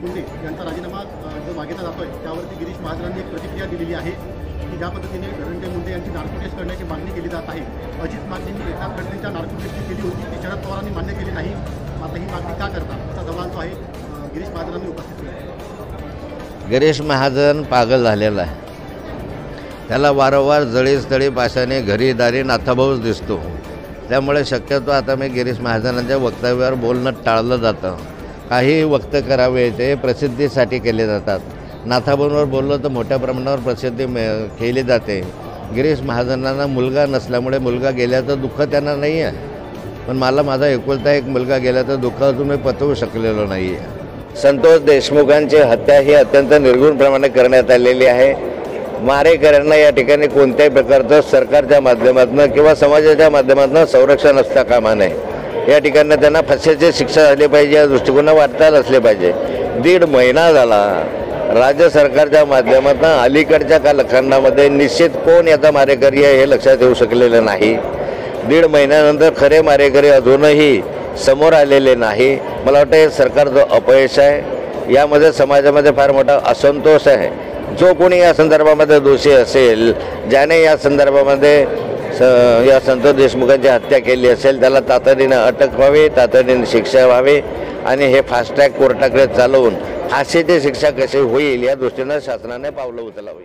मुंडे यांचा राजीनामा जो मागितला जातोय त्यावरती गिरीश महाजनांनी एक प्रतिक्रिया दिलेली आहे की ज्या पद्धतीने धनंजय मुंडे यांची नार्को टेस्ट करण्याची मागणी केली जात आहे। अजित मागणींनी एकनाथ खडसेंच्या नार्को टेस्ट केली होती ती शरद पवारांनी मान्य केली नाही, आता ही मागणी का करता असा सवाल जो आहे गिरीश महाजनांनी उपस्थित केला। गिरीश महाजन पागल झालेला आहे, त्याला वारंवार जळीस्थळी पाशाने घरी दारी नाथाभाऊच दिसतो। त्यामुळे शक्यतो आता मी गिरीश महाजनांच्या वक्तव्यावर बोलणं टाळलं जातं। काही वक्तव्य करावे ते प्रसिद्धीसाठी केले जातात। नाथाभाऊंवर बोललं तर मोठ्या प्रमाणावर प्रसिद्धी केली जाते। गिरीश महाजनांना मुलगा नसल्यामुळे मुलगा गेल्याचं दुःख त्यांना नाही आहे, पण मला माझा एकुलता एक मुलगा गेल्याचं दुःख अजून मी पचवू शकलेलो नाही आहे। संतोष देशमुखांची हत्या ही अत्यंत निर्गुणप्रमाणे करण्यात आलेली आहे। मारेकऱ्यांना या ठिकाणी कोणत्याही प्रकारचं सरकारच्या माध्यमातून किंवा समाजाच्या माध्यमातून संरक्षण असता कामा नये। या ठिकाणी त्यांना फाशीची शिक्षा झाली पाहिजे, या दृष्टिकोनाने वाटचाल असले पाहिजे। 1.5 महिना झाला राज्य सरकारच्या माध्यमातून अलीकडच्या कालखंडामध्ये निश्चित कोण याचा मारेकरी आहे हे लक्षात येऊ शकलेलं नाही। 1.5 महिन्यानंतर खरे मारेकरी अजूनही समोर आलेले नाही। मला वाटतं हे सरकारचं अपयश आहे। यामध्ये समाजामध्ये फार मोठा असंतोष आहे। जो कोणी या संदर्भामध्ये दोषी असेल, ज्याने या संदर्भामध्ये या संतोष देशमुखांची हत्या केली असेल, त्याला तातडीनं अटक व्हावी, तातडीनं शिक्षा व्हावी आणि हे फास्ट ट्रॅक कोर्टाकडे चालवून फाशीची शिक्षा कशी होईल या दृष्टीनं शासनाने पावलं उचलावी।